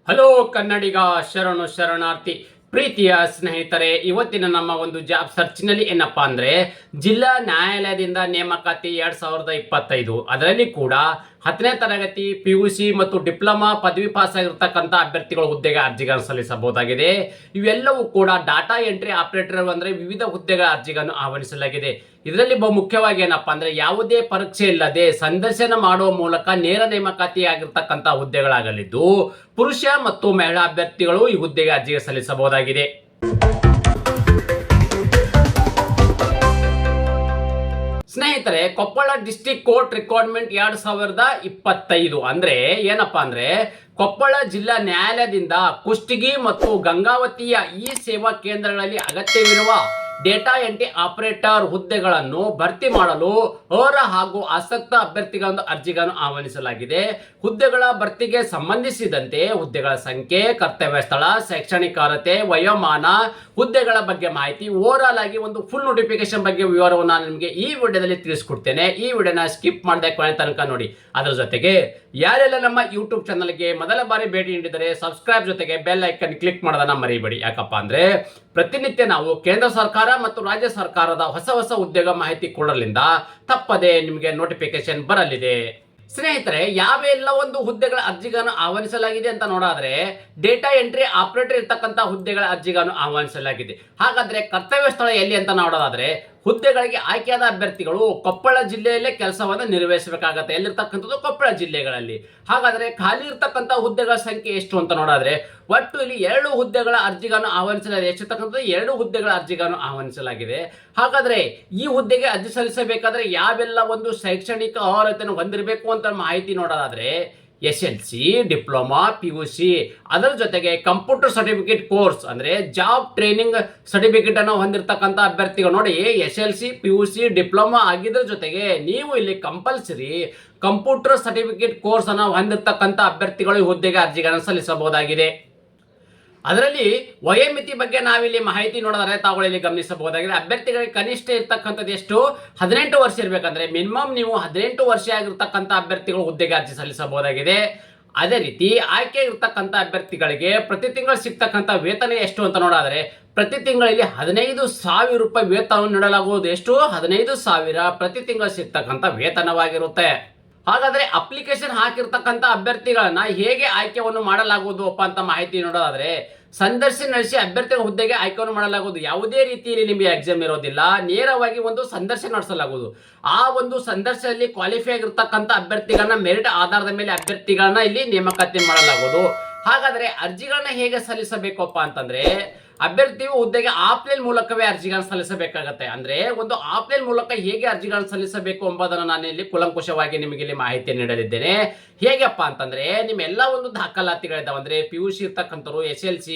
Hello ಕನ್ನಡಿಗ ಶರಣು ಶರಣಾರ್ಥಿ ಪ್ರೀತಿಯ ಸ್ನೇಹಿತರೆ, ಇವತ್ತಿನ ನಮ್ಮ ಒಂದು ಜಾಬ್ ಸರ್ಚ್ನಲ್ಲಿ ಏನಪ್ಪಾ ಅಂದ್ರೆ ಜಿಲ್ಲಾ ನ್ಯಾಯಾಲಯದಿಂದ ನೇಮಕಾತಿ 2025 ಅದರಲ್ಲಿ ಕೂಡ 10ನೇ ತರಗತಿ PUC ಮತ್ತು ಡಿಪ್ಲೊಮಾ ಪದವಿ ಪಾಸ್ ಆಗಿರ್ತಕ್ಕಂಥ ಅಭ್ಯರ್ಥಿಗಳ ಹುದ್ದೆಗೆ ಅರ್ಜಿಗಳನ್ನು ಸಲ್ಲಿಸಬಹುದಾಗಿದೆ. ಇವೆಲ್ಲವೂ ಕೂಡ ಡಾಟಾ ಎಂಟ್ರಿ ಆಪರೇಟರ್ ಅಂದ್ರೆ ವಿವಿಧ ಹುದ್ದೆಗಳ ಅರ್ಜಿಗಳನ್ನು ಆಹ್ವಾನಿಸಲಾಗಿದೆ. ಇದರಲ್ಲಿ ಮುಖ್ಯವಾಗಿ ಏನಪ್ಪಾ ಅಂದ್ರೆ ಯಾವುದೇ ಪರೀಕ್ಷೆ ಇಲ್ಲದೆ ಸಂದರ್ಶನ ಮಾಡುವ ಮೂಲಕ ನೇರ ನೇಮಕಾತಿ ಆಗಿರ್ತಕ್ಕಂಥ ಹುದ್ದೆಗಳಾಗಲಿದ್ದು ಪುರುಷ ಮತ್ತು ಮಹಿಳಾ ಅಭ್ಯರ್ಥಿಗಳು ಈ ಹುದ್ದೆಗೆ ಅರ್ಜಿಗೆ ಸಲ್ಲಿಸಬಹುದಾಗಿದೆ. ಸ್ನೇಹಿತರೆ, ಕೊಪ್ಪಳ ಡಿಸ್ಟ್ರಿಕ್ಟ್ ಕೋರ್ಟ್ ರಿಕ್ವೈರ್ಮೆಂಟ್ 2025 ಅಂದ್ರೆ ಏನಪ್ಪಾ ಅಂದ್ರೆ ಕೊಪ್ಪಳ ಜಿಲ್ಲಾ ನ್ಯಾಯಾಲಯದಿಂದ ಕುಷ್ಟಗಿ ಮತ್ತು ಗಂಗಾವತಿಯ ಈ ಸೇವಾ ಕೇಂದ್ರಗಳಲ್ಲಿ ಅಗತ್ಯವಿರುವ ಡೇಟಾ ಎಂಟ್ರಿ ಆಪರೇಟರ್ ಹುದ್ದೆಗಳನ್ನು ಭರ್ತಿ ಮಾಡಲು ಅರ್ಹ ಹಾಗೂ ಆಸಕ್ತ ಅಭ್ಯರ್ಥಿಗಳ ಅರ್ಜಿಗಳನ್ನು ಆಹ್ವಾನಿಸಲಾಗಿದೆ. ಹುದ್ದೆಗಳ ಭರ್ತಿಗೆ ಸಂಬಂಧಿಸಿದಂತೆ ಹುದ್ದೆಗಳ ಸಂಖ್ಯೆ, ಕರ್ತವ್ಯ ಸ್ಥಳ, ಶೈಕ್ಷಣಿಕ ಅರ್ಹತೆ, ವಯೋಮಾನ, ಹುದ್ದೆಗಳ ಬಗ್ಗೆ ಮಾಹಿತಿ, ಓವರಾಲ್ ಆಗಿ ಒಂದು ಫುಲ್ ನೋಟಿಫಿಕೇಶನ್ ಬಗ್ಗೆ ವಿವರವನ್ನು ನಾನು ನಿಮಗೆ ಈ ವಿಡಿಯೋದಲ್ಲಿ ತಿಳಿಸ್ಕೊಡ್ತೇನೆ. ಈ ವಿಡಿಯೋನ ಸ್ಕಿಪ್ ಮಾಡದೆ ಕೊನೆ ತನಕ ನೋಡಿ. ಅದರ ಜೊತೆಗೆ ಯಾರೆಲ್ಲ ನಮ್ಮ ಯೂಟ್ಯೂಬ್ ಚಾನಲ್ಗೆ ಮೊದಲ ಬಾರಿ ಭೇಟಿ ನೀಡಿದರೆ ಸಬ್ಸ್ಕ್ರೈಬ್ ಜೊತೆಗೆ ಬೆಲ್ ಐಕನ್ ಕ್ಲಿಕ್ ಮಾಡೋದನ್ನ ಮರಿಬೇಡಿ. ಯಾಕಪ್ಪ ಅಂದ್ರೆ ಪ್ರತಿನಿತ್ಯ ನಾವು ಕೇಂದ್ರ ಸರ್ಕಾರ ಮತ್ತು ರಾಜ್ಯ ಸರ್ಕಾರದ ಹೊಸ ಹೊಸ ಉದ್ಯೋಗ ಮಾಹಿತಿ ಕೊಡಲಿಂದ ತಪ್ಪದೆ ನಿಮಗೆ ನೋಟಿಫಿಕೇಶನ್ ಬರಲಿದೆ. ಸ್ನೇಹಿತರೆ, ಯಾವೆಲ್ಲ ಒಂದು ಹುದ್ದೆಗಳ ಅರ್ಜಿಗಳನ್ನು ಆಹ್ವಾನಿಸಲಾಗಿದೆ ಅಂತ ನೋಡಾದ್ರೆ ಡೇಟಾ ಎಂಟ್ರಿ ಆಪರೇಟರ್ ಇರ್ತಕ್ಕಂಥ ಹುದ್ದೆಗಳ ಅರ್ಜಿಗಳನ್ನು ಆಹ್ವಾನಿಸಲಾಗಿದೆ. ಹಾಗಾದ್ರೆ ಕರ್ತವ್ಯ ಸ್ಥಳ ಎಲ್ಲಿ ಅಂತ ನೋಡೋದಾದ್ರೆ ಹುದ್ದೆಗಳಿಗೆ ಆಯ್ಕೆಯಾದ ಅಭ್ಯರ್ಥಿಗಳು ಕೊಪ್ಪಳ ಜಿಲ್ಲೆಯಲ್ಲೇ ಕೆಲಸವನ್ನು ನಿರ್ವಹಿಸಬೇಕಾಗತ್ತೆ. ಎಲ್ಲಿರ್ತಕ್ಕಂಥದ್ದು ಕೊಪ್ಪಳ ಜಿಲ್ಲೆಗಳಲ್ಲಿ. ಹಾಗಾದ್ರೆ ಖಾಲಿ ಇರ್ತಕ್ಕಂಥ ಹುದ್ದೆಗಳ ಸಂಖ್ಯೆ ಎಷ್ಟು ಅಂತ ನೋಡಿದ್ರೆ ಒಟ್ಟು ಇಲ್ಲಿ 2 ಹುದ್ದೆಗಳ ಅರ್ಜಿಗಳನ್ನು ಆಹ್ವಾನಿಸಲಾಗಿದೆ. ಎಷ್ಟಿರ್ತಕ್ಕಂಥದ್ದು 2 ಹುದ್ದೆಗಳ ಅರ್ಜಿಗಳನ್ನು ಆಹ್ವಾನಿಸಲಾಗಿದೆ. ಹಾಗಾದ್ರೆ ಈ ಹುದ್ದೆಗೆ ಅರ್ಜಿ ಸಲ್ಲಿಸಬೇಕಾದ್ರೆ ಯಾವೆಲ್ಲ ಒಂದು ಶೈಕ್ಷಣಿಕ ಅರ್ಹತೆಯನ್ನು ಹೊಂದಿರಬೇಕು ಅಂತ ಮಾಹಿತಿ ನೋಡೋದಾದ್ರೆ SLC, ಡಿಪ್ಲೊಮಾ, PUC, ಅದರ ಜೊತೆಗೆ ಕಂಪ್ಯೂಟರ್ ಸರ್ಟಿಫಿಕೇಟ್ ಕೋರ್ಸ್ ಅಂದ್ರೆ ಜಾಬ್ ಟ್ರೈನಿಂಗ್ ಸರ್ಟಿಫಿಕೇಟ್ ಅನ್ನು ಹೊಂದಿರತಕ್ಕಂಥ ಅಭ್ಯರ್ಥಿಗಳು ನೋಡಿ SLC, PUC, ಡಿಪ್ಲೊಮಾ ಆಗಿದ್ರ ಜೊತೆಗೆ ನೀವು ಇಲ್ಲಿ ಕಂಪಲ್ಸರಿ ಕಂಪ್ಯೂಟರ್ ಸರ್ಟಿಫಿಕೇಟ್ ಕೋರ್ಸ್ ಅನ್ನು ಹೊಂದಿರತಕ್ಕಂಥ ಅಭ್ಯರ್ಥಿಗಳು ಈ ಹುದ್ದೆಗೆ ಅರ್ಜಿಗಳನ್ನು ಸಲ್ಲಿಸಬಹುದಾಗಿದೆ. ಅದರಲ್ಲಿ ವಯೋಮಿತಿ ಬಗ್ಗೆ ನಾವಿಲ್ಲಿ ಮಾಹಿತಿ ನೋಡಿದ್ರೆ ತಾವುಗಳಲ್ಲಿ ಗಮನಿಸಬಹುದಾಗಿದೆ. ಅಭ್ಯರ್ಥಿಗಳಿಗೆ ಕನಿಷ್ಠ ಇರ್ತಕ್ಕಂಥದ್ದು ಎಷ್ಟು 18 ವರ್ಷ ಇರಬೇಕಂದ್ರೆ ಮಿನಿಮಮ್ ನೀವು 18 ವರ್ಷ ಆಗಿರ್ತಕ್ಕಂಥ ಅಭ್ಯರ್ಥಿಗಳು ಹುದ್ದೆಗೆ ಅರ್ಜಿ ಸಲ್ಲಿಸಬಹುದಾಗಿದೆ. ಅದೇ ರೀತಿ ಆಯ್ಕೆ ಇರ್ತಕ್ಕಂಥ ಅಭ್ಯರ್ಥಿಗಳಿಗೆ ಪ್ರತಿ ತಿಂಗಳು ಸಿಗ್ತಕ್ಕಂಥ ವೇತನ ಎಷ್ಟು ಅಂತ ನೋಡಿದ್ರೆ ಪ್ರತಿ ತಿಂಗಳಲ್ಲಿ 15,000 ರೂಪಾಯಿ ವೇತನ ನೀಡಲಾಗುವುದು. ಎಷ್ಟು? 15,000 ಪ್ರತಿ ತಿಂಗಳು ಸಿಗ್ತಕ್ಕಂಥ ವೇತನವಾಗಿರುತ್ತೆ. ಹಾಗಾದ್ರೆ ಅಪ್ಲಿಕೇಶನ್ ಹಾಕಿರ್ತಕ್ಕಂಥ ಅಭ್ಯರ್ಥಿಗಳನ್ನ ಹೇಗೆ ಆಯ್ಕೆಯನ್ನು ಮಾಡಲಾಗುವುದು ಅಂತ ಮಾಹಿತಿ ನೋಡೋದಾದ್ರೆ ಸಂದರ್ಶನ ನಡೆಸಿ ಅಭ್ಯರ್ಥಿಗಳ ಹುದ್ದೆಗೆ ಆಯ್ಕೆಯನ್ನು ಮಾಡಲಾಗುವುದು. ಯಾವುದೇ ರೀತಿಯಲ್ಲಿ ನಿಮಗೆ ಎಕ್ಸಾಮ್ ಇರೋದಿಲ್ಲ, ನೇರವಾಗಿ ಒಂದು ಸಂದರ್ಶನ ನಡೆಸಲಾಗುವುದು. ಆ ಒಂದು ಸಂದರ್ಶನದಲ್ಲಿ ಕ್ವಾಲಿಫೈ ಆಗಿರ್ತಕ್ಕಂಥ ಅಭ್ಯರ್ಥಿಗಳನ್ನ ಮೆರಿಟ್ ಆಧಾರದ ಮೇಲೆ ಅಭ್ಯರ್ಥಿಗಳನ್ನ ಇಲ್ಲಿ ನೇಮಕಾತಿ ಮಾಡಲಾಗುವುದು. ಹಾಗಾದ್ರೆ ಅರ್ಜಿಗಳನ್ನ ಹೇಗೆ ಸಲ್ಲಿಸಬೇಕಪ್ಪ ಅಂತಂದ್ರೆ ಅಭ್ಯರ್ಥಿಯು ಹುದ್ದೆಗೆ ಆಫ್ಲೈನ್ ಮೂಲಕವೇ ಅರ್ಜಿಗಳನ್ನು ಸಲ್ಲಿಸಬೇಕಾಗತ್ತೆ. ಅಂದ್ರೆ ಒಂದು ಆಫ್ಲೈನ್ ಮೂಲಕ ಹೇಗೆ ಅರ್ಜಿಗಳನ್ನು ಸಲ್ಲಿಸಬೇಕು ಎಂಬುದನ್ನು ನಾನು ಇಲ್ಲಿ ಕುಲಂಕುಷವಾಗಿ ನಿಮಗೆ ಇಲ್ಲಿ ಮಾಹಿತಿ ನೀಡಲಿದ್ದೇನೆ. ಹೇಗಪ್ಪ ಅಂತಂದ್ರೆ ನಿಮ್ಮೆಲ್ಲ ಒಂದು ದಾಖಲಾತಿಗಳಿದ್ದಾವೆ. ಅಂದ್ರೆ PUC ಇರ್ತಕ್ಕಂಥವ್ರು, SLC,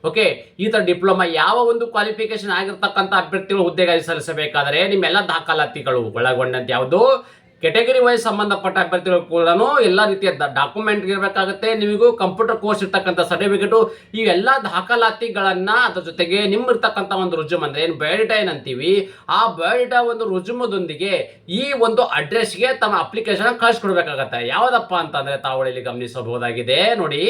ಓಕೆ, ಈ ತರ ಡಿಪ್ಲೊಮಾ ಯಾವ ಒಂದು ಕ್ವಾಲಿಫಿಕೇಶನ್ ಆಗಿರ್ತಕ್ಕಂಥ ಅಭ್ಯರ್ಥಿಗಳು ಹುದ್ದೆಗೆ ಸಲ್ಲಿಸಬೇಕಾದ್ರೆ ನಿಮ್ಮೆಲ್ಲ ದಾಖಲಾತಿಗಳು ಒಳಗೊಂಡಂತೆ ಯಾವುದು ಕೆಟಗರಿ ವೈಸ್ ಸಂಬಂಧಪಟ್ಟ ಅಭ್ಯರ್ಥಿಗಳು ಕೂಡ ಎಲ್ಲ ರೀತಿಯ ಡಾಕ್ಯುಮೆಂಟ್ ಇರಬೇಕಾಗುತ್ತೆ. ನಿಮಗೂ ಕಂಪ್ಯೂಟರ್ ಕೋರ್ಸ್ ಇರ್ತಕ್ಕಂಥ ಸರ್ಟಿಫಿಕೇಟು ಇವೆಲ್ಲ ದಾಖಲಾತಿಗಳನ್ನ ಅದ್ರ ಜೊತೆಗೆ ಇರ್ತಕ್ಕಂಥ ಒಂದು ರುಜುಮ್ ಅಂದ್ರೆ ಏನು ಬಯೋಡೇಟಾ ಏನಂತೀವಿ, ಆ ಬಯೋಡೇಟಾ ಒಂದು ರುಜುಮದೊಂದಿಗೆ ಈ ಒಂದು ಅಡ್ರೆಸ್ಗೆ ತಮ್ಮ ಅಪ್ಲಿಕೇಶನ್ ಕಳಿಸ್ಕೊಡ್ಬೇಕಾಗತ್ತೆ. ಯಾವುದಪ್ಪ ಅಂತಂದ್ರೆ ತಾವು ಇಲ್ಲಿ ಗಮನಿಸಬಹುದಾಗಿದೆ ನೋಡಿ,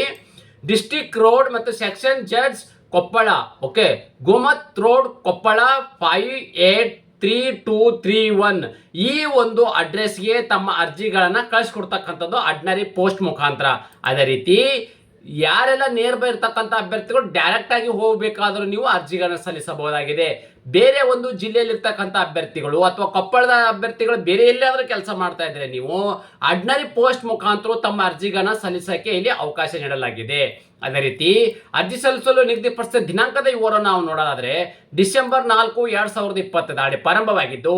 ಡಿಸ್ಟ್ರಿಕ್ಟ್ ರೋಡ್ ಮತ್ತು section judge Koppal, okay, Gomat road Koppal 583231 ಈ ಒಂದು ಅಡ್ರೆಸ್ಗೆ ತಮ್ಮ ಅರ್ಜಿಗಳನ್ನ ಕಳಿಸ್ಕೊಡ್ತಕ್ಕಂಥದ್ದು ಆರ್ಡಿನರಿ ಪೋಸ್ಟ್ ಮುಖಾಂತರ. ಅದೇ ರೀತಿ ಯಾರೆಲ್ಲ ನಿಯರ್ ಬೈ ಇರ್ತಕ್ಕಂಥ ಅಭ್ಯರ್ಥಿಗಳು ಡೈರೆಕ್ಟ್ ಆಗಿ ಹೋಗಬೇಕಾದ್ರೂ ನೀವು ಅರ್ಜಿಗಳನ್ನ ಸಲ್ಲಿಸಬಹುದಾಗಿದೆ. ಬೇರೆ ಒಂದು ಜಿಲ್ಲೆಯಲ್ಲಿ ಇರ್ತಕ್ಕಂಥ ಅಭ್ಯರ್ಥಿಗಳು ಅಥವಾ ಕೊಪ್ಪಳದ ಅಭ್ಯರ್ಥಿಗಳು ಬೇರೆ ಎಲ್ಲಾದ್ರೂ ಕೆಲಸ ಮಾಡ್ತಾ ಇದ್ರೆ ನೀವು ಆರ್ಡಿನರಿ ಪೋಸ್ಟ್ ಮುಖಾಂತರ ತಮ್ಮ ಅರ್ಜಿಗಳನ್ನ ಸಲ್ಲಿಸಕ್ಕೆ ಇಲ್ಲಿ ಅವಕಾಶ ನೀಡಲಾಗಿದೆ. ಅದೇ ರೀತಿ ಅರ್ಜಿ ಸಲ್ಲಿಸಲು ನಿಗದಿಪಡಿಸಿದ ದಿನಾಂಕದ ವಿವರವನ್ನು ನಾವು ನೋಡೋದಾದ್ರೆ ಡಿಸೆಂಬರ್ 4, 2020 ದಾಳಿ ಪ್ರಾರಂಭವಾಗಿದ್ದು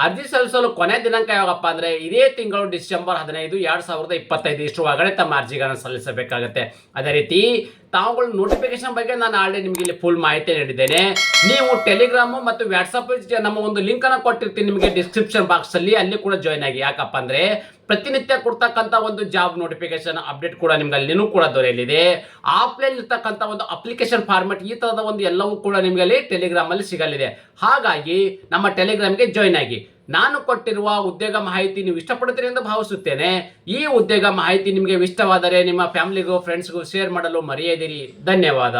ಅರ್ಜಿ ಸಲ್ಲಿಸಲು ಕೊನೆ ದಿನಾಂಕ ಯಾವಾಗಪ್ಪ ಅಂದ್ರೆ ಇದೇ ತಿಂಗಳು ಡಿಸೆಂಬರ್ 15, 2025 ಇಷ್ಟು ಒಳಗಡೆ ತಮ್ಮ ಅರ್ಜಿಗಳನ್ನು ಸಲ್ಲಿಸಬೇಕಾಗುತ್ತೆ. ಅದೇ ರೀತಿ ತಾವುಗಳು ನೋಟಿಫಿಕೇಶನ್ ಬಗ್ಗೆ ನಾನು ಆಲ್ರೆಡಿ ನಿಮಗೆ ಇಲ್ಲಿ ಫುಲ್ ಮಾಹಿತಿ ನೀಡಿದ್ದೇನೆ. ನೀವು ಟೆಲಿಗ್ರಾಮ್ ಮತ್ತು ವಾಟ್ಸಪ್ ನಮ್ಮ ಒಂದು ಲಿಂಕ್ ಅನ್ನು ಕೊಟ್ಟಿರ್ತೀನಿ ನಿಮಗೆ ಡಿಸ್ಕ್ರಿಪ್ಷನ್ ಬಾಕ್ಸ್ ಅಲ್ಲಿ, ಅಲ್ಲಿ ಕೂಡ ಜಾಯ್ನ್ ಆಗಿ. ಯಾಕಪ್ಪ ಅಂದ್ರೆ ಪ್ರತಿನಿತ್ಯ ಕೊಡ್ತಕ್ಕಂಥ ಒಂದು ಜಾಬ್ ನೋಟಿಫಿಕೇಶನ್ ಅಪ್ಡೇಟ್ ಕೂಡ ನಿಮ್ಗೆ ಅಲ್ಲಿನೂ ಕೂಡ ದೊರೆಯಲಿದೆ. ಆಫ್ಲೈನ್ ಇರ್ತಕ್ಕಂಥ ಒಂದು ಅಪ್ಲಿಕೇಶನ್ ಫಾರ್ಮೆಟ್ ಈ ತರದ ಒಂದು ಎಲ್ಲವೂ ಕೂಡ ನಿಮ್ಗೆ ಅಲ್ಲಿ ಟೆಲಿಗ್ರಾಮ್ ಅಲ್ಲಿ ಸಿಗಲಿದೆ. ಹಾಗಾಗಿ ನಮ್ಮ ಟೆಲಿಗ್ರಾಮ್ಗೆ ಜಾಯ್ನ್ ಆಗಿ. ನಾನು ಕೊಟ್ಟಿರುವ ಉದ್ಯೋಗ ಮಾಹಿತಿ ನೀವು ಇಷ್ಟಪಡುತ್ತೀರಿ ಎಂದು ಭಾವಿಸುತ್ತೇನೆ. ಈ ಉದ್ಯೋಗ ಮಾಹಿತಿ ನಿಮಗೆ ಇಷ್ಟವಾದರೆ ನಿಮ್ಮ ಫ್ಯಾಮಿಲಿಗೂ ಫ್ರೆಂಡ್ಸ್ಗೂ ಶೇರ್ ಮಾಡಲು ಮರೆಯದಿರಿ. ಧನ್ಯವಾದ.